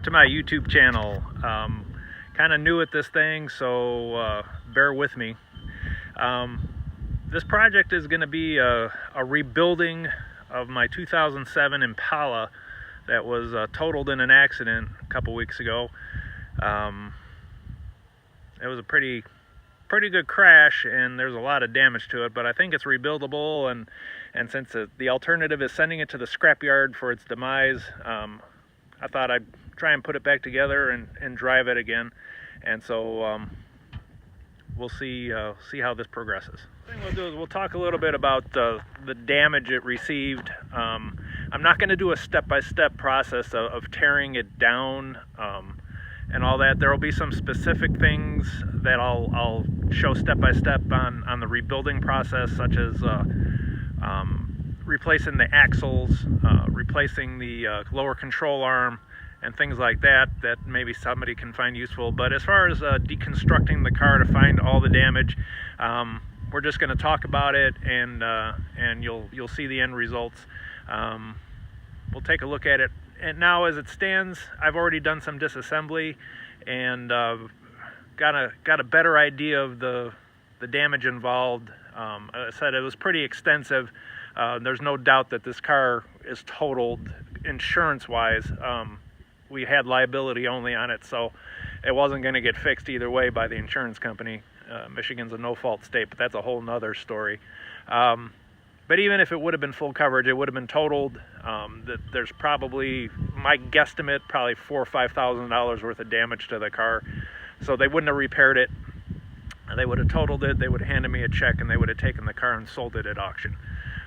To my YouTube channel. Kind of new at this thing, so bear with me. This project is going to be a rebuilding of my 2007 Impala that was totaled in an accident a couple weeks ago. It was a pretty good crash, and there's a lot of damage to it, but I think it's rebuildable, and since the alternative is sending it to the scrapyard for its demise, I thought I'd try and put it back together and drive it again. And so we'll see how this progresses. The thing we'll do is we'll talk a little bit about the damage it received. I'm not going to do a step-by-step process of tearing it down and all that. There will be some specific things that I'll show step-by-step on the rebuilding process, such as replacing the axles, replacing the lower control arm, and things like that maybe somebody can find useful. But as far as deconstructing the car to find all the damage, we're just going to talk about it, and you'll see the end results. We'll take a look at it. And now, as it stands, I've already done some disassembly and got a better idea of the damage involved. I said it was pretty extensive. There's no doubt that this car is totaled insurance-wise. We had liability only on it, so it wasn't going to get fixed either way by the insurance company. Michigan's a no-fault state, but that's a whole nother story. But even if it would have been full coverage, it would have been totaled. There's probably, my guesstimate, probably $4,000 or $5,000 worth of damage to the car. So they wouldn't have repaired it. They would have totaled it. They would have handed me a check, and they would have taken the car and sold it at auction.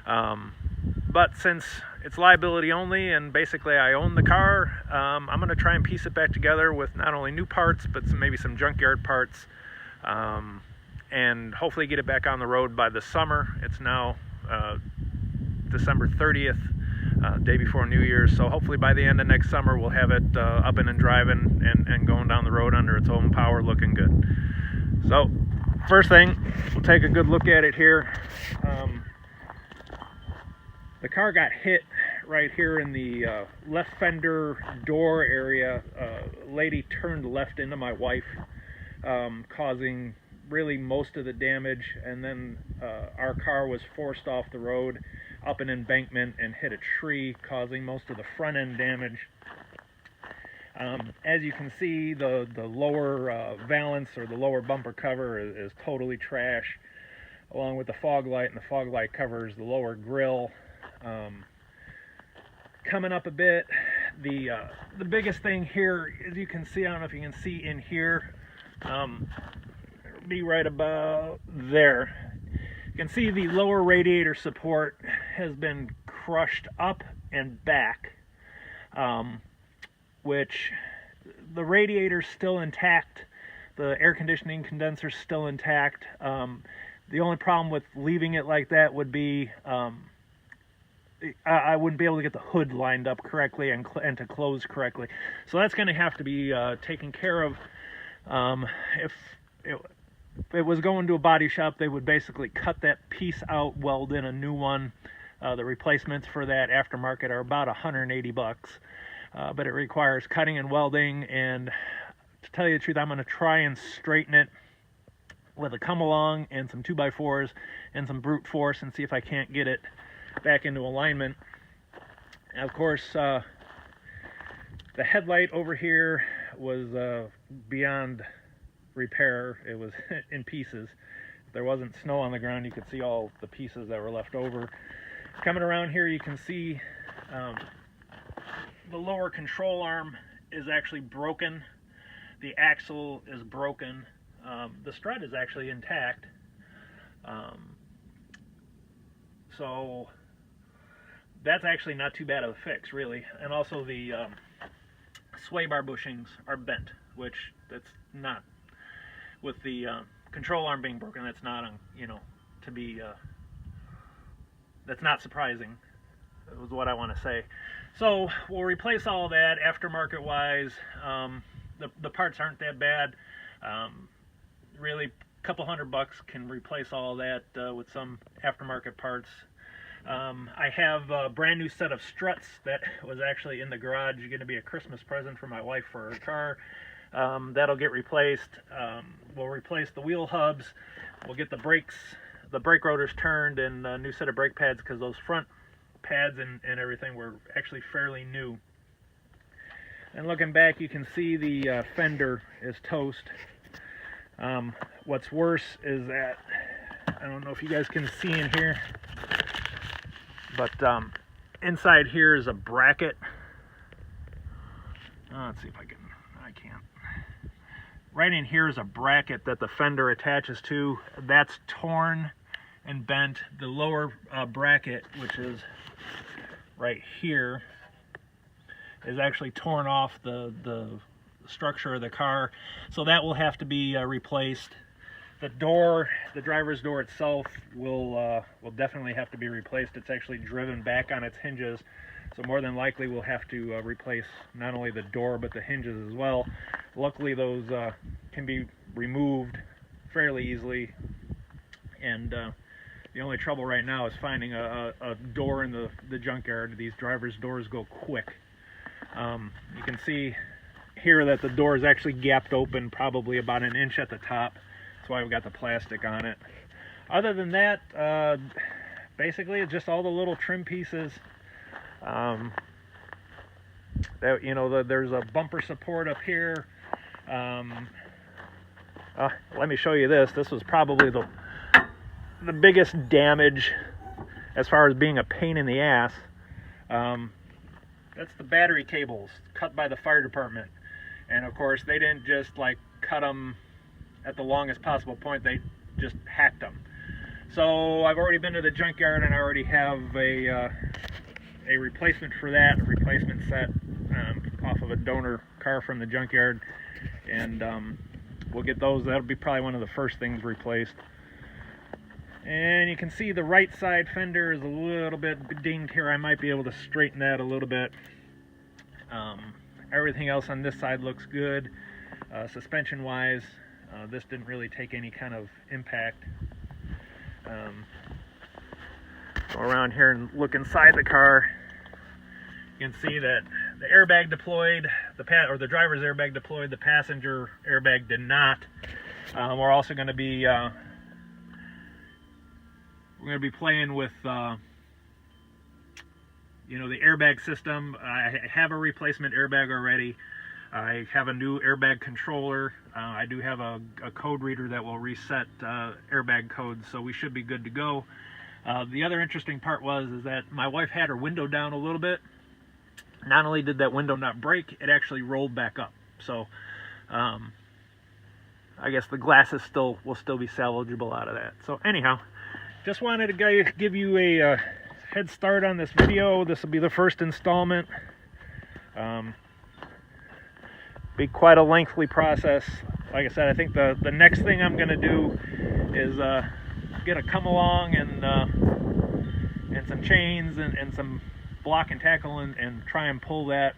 But since it's liability only, and basically I own the car, I'm going to try and piece it back together with not only new parts, but maybe some junkyard parts, and hopefully get it back on the road by the summer. It's now December 30th, day before New Year's, so hopefully by the end of next summer we'll have it up and driving and going down the road under its own power, looking good. So first thing, we'll take a good look at it here. The car got hit right here in the left fender door area. A lady turned left into my wife, causing really most of the damage, and then our car was forced off the road up an embankment and hit a tree, causing most of the front end damage. As you can see, the lower valance, or the lower bumper cover, is totally trash, along with the fog light, and the fog light covers the lower grille. Coming up a bit, the biggest thing here, as you can see, I don't know if you can see in here, it'll be right about there. You can see the lower radiator support has been crushed up and back, which the radiator's still intact, the air conditioning condenser's still intact. The only problem with leaving it like that would be I wouldn't be able to get the hood lined up correctly and to close correctly. So that's going to have to be taken care of. If it was going to a body shop, they would basically cut that piece out, weld in a new one. The replacements for that aftermarket are about $180, but it requires cutting and welding. And to tell you the truth, I'm going to try and straighten it with a come along and some 2x4s and some brute force, and see if I can't get it back into alignment. And of course, the headlight over here was beyond repair. It was in pieces. If there wasn't snow on the ground, you could see all the pieces that were left over. Coming around here, you can see the lower control arm is actually broken. The axle is broken. The strut is actually intact. So that's actually not too bad of a fix, really. And also the sway bar bushings are bent, which that's not, with the control arm being broken, that's not, to be, that's not surprising, is what I want to say. So we'll replace all of that aftermarket wise. The parts aren't that bad. Really, a couple $100 can replace all of that with some aftermarket parts. I have a brand new set of struts that was actually in the garage, going to be a Christmas present for my wife for her car. That'll get replaced. We'll replace the wheel hubs. We'll get the brake rotors turned, and a new set of brake pads, because those front pads and everything were actually fairly new. And looking back, you can see the fender is toast. What's worse is that, I don't know if you guys can see in here, but inside here is a bracket. Let's see if I can't. Right in here is a bracket that the fender attaches to. That's torn and bent. The lower bracket, which is right here, is actually torn off the structure of the car, so that will have to be replaced. The door, the driver's door itself, will definitely have to be replaced. It's actually driven back on its hinges, so more than likely we'll have to replace not only the door but the hinges as well. Luckily those can be removed fairly easily, and the only trouble right now is finding a door in the junkyard. These driver's doors go quick. You can see here that the door is actually gapped open probably about an inch at the top. That's why we've got the plastic on it. Other than that, basically it's just all the little trim pieces. There's a bumper support up here. Let me show you this. This was probably the biggest damage as far as being a pain in the ass. That's the battery cables cut by the fire department. And of course, they didn't just like cut them at the longest possible point, they just hacked them. So I've already been to the junkyard and I already have a replacement for that, a replacement set off of a donor car from the junkyard. And we'll get those. That'll be probably one of the first things replaced. And you can see the right side fender is a little bit dinged here. I might be able to straighten that a little bit. Everything else on this side looks good. Suspension wise, this didn't really take any kind of impact. Go around here and look inside the car. You can see that the airbag deployed, the driver's airbag deployed, the passenger airbag did not. We're also going to be playing with the airbag system. I have a replacement airbag already. I have a new airbag controller. I do have a code reader that will reset airbag codes, so we should be good to go. The other interesting part is that my wife had her window down a little bit. Not only did that window not break, it actually rolled back up. So I guess the glass will still be salvageable out of that. So anyhow, just wanted to give you a head start on this video. This will be the first installment. Be quite a lengthy process. Like I said, I think the next thing I'm going to do is get a come along and some chains and some block and tackle and try and pull that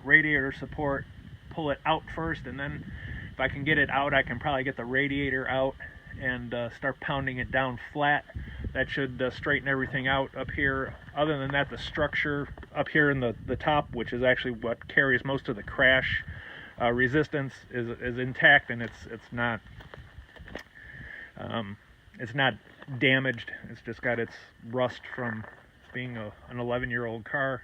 radiator support, pull it out first, and then if I can get it out, I can probably get the radiator out and start pounding it down flat. That should straighten everything out up here. Other than that, the structure up here in the top, which is actually what carries most of the crash resistance, is intact, and it's not damaged. It's just got its rust from being an 11-year-old car.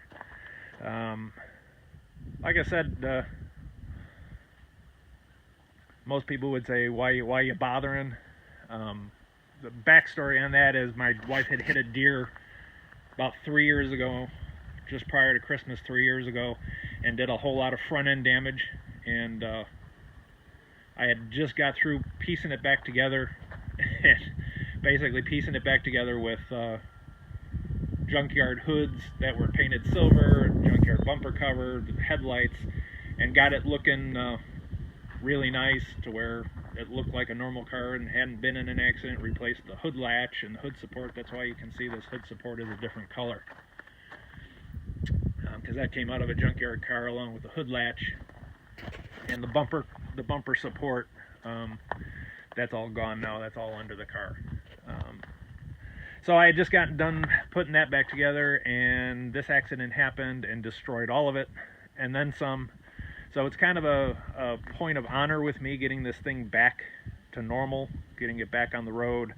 Like I said, most people would say, why you bothering? The backstory on that is my wife had hit a deer about 3 years ago, just prior to Christmas 3 years ago, and did a whole lot of front end damage. And I had just got through piecing it back together, and basically piecing it back together with junkyard hoods that were painted silver, junkyard bumper cover, headlights, and got it looking really nice to where it looked like a normal car and hadn't been in an accident. Replaced the hood latch and the hood support. That's why you can see this hood support is a different color, because that came out of a junkyard car along with the hood latch. And the bumper support, that's all gone now. That's all under the car. So I had just gotten done putting that back together, and this accident happened and destroyed all of it, and then some. So it's kind of a point of honor with me getting this thing back to normal, getting it back on the road,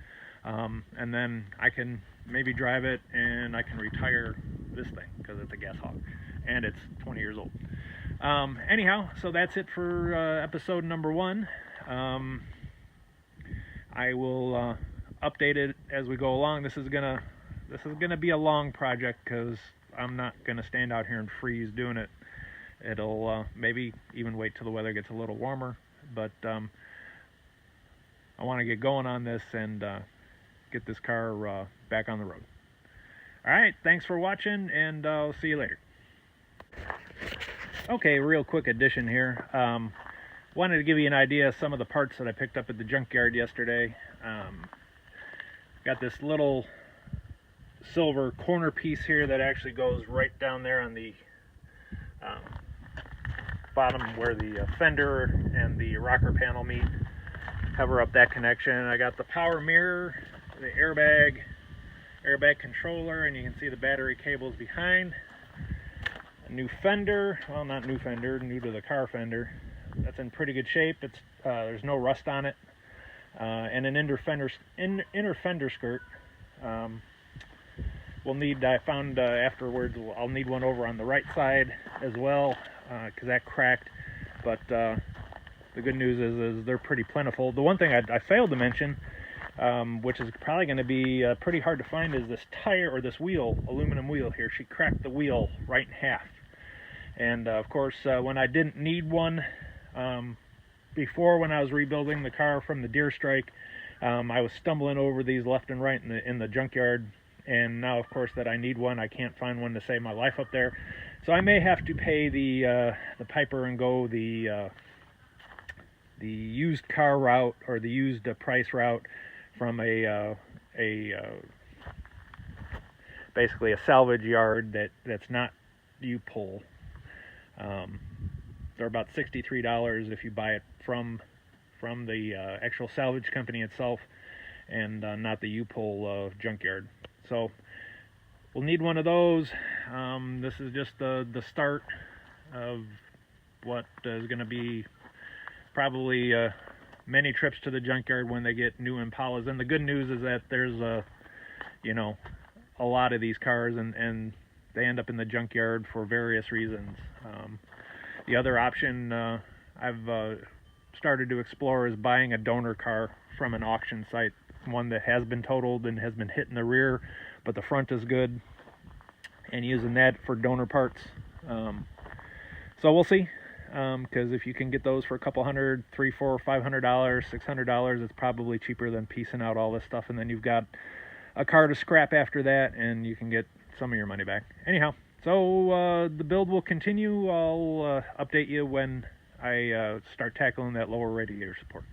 and then I can maybe drive it and I can retire this thing because it's a gas hog and it's 20 years old. Anyhow, so that's it for episode number 1. I will update it as we go along. This is gonna be a long project because I'm not gonna stand out here and freeze doing it. It'll maybe even wait till the weather gets a little warmer, but I want to get going on this and get this car back on the road. All right, thanks for watching, and I'll see you later. Okay, real quick addition here. Wanted to give you an idea of some of the parts that I picked up at the junkyard yesterday. Got this little silver corner piece here that actually goes right down there on the bottom where the fender and the rocker panel meet. Cover up that connection. I got the power mirror, the airbag controller, and you can see the battery cables behind. A new fender, well, not new fender, new to the car fender. That's in pretty good shape. It's there's no rust on it, and an inner fender skirt. We'll need. I found afterwards. I'll need one over on the right side as well because that cracked. But the good news is they're pretty plentiful. The one thing I failed to mention, which is probably going to be pretty hard to find, is this tire or this wheel, aluminum wheel here. She cracked the wheel right in half. And of course, when I didn't need one before, when I was rebuilding the car from the deer strike, I was stumbling over these left and right in the junkyard. And now, of course, that I need one, I can't find one to save my life up there. So I may have to pay the piper and go the used car route, or the used price route, from basically a salvage yard that's not U-Pull. They're about $63 if you buy it from the actual salvage company itself, and not the U-Pull junkyard. So we'll need one of those. This is just the start of what is going to be probably many trips to the junkyard when they get new Impalas. And the good news is that there's a lot of these cars, and they end up in the junkyard for various reasons. The other option I've started to explore is buying a donor car from an auction site, one that has been totaled and has been hit in the rear, but the front is good, and using that for donor parts. So we'll see, because if you can get those for a couple hundred, $300, $400, $500, $600, it's probably cheaper than piecing out all this stuff, and then you've got a car to scrap after that, and you can get some of your money back. Anyhow, so the build will continue. I'll update you when I start tackling that lower radiator support.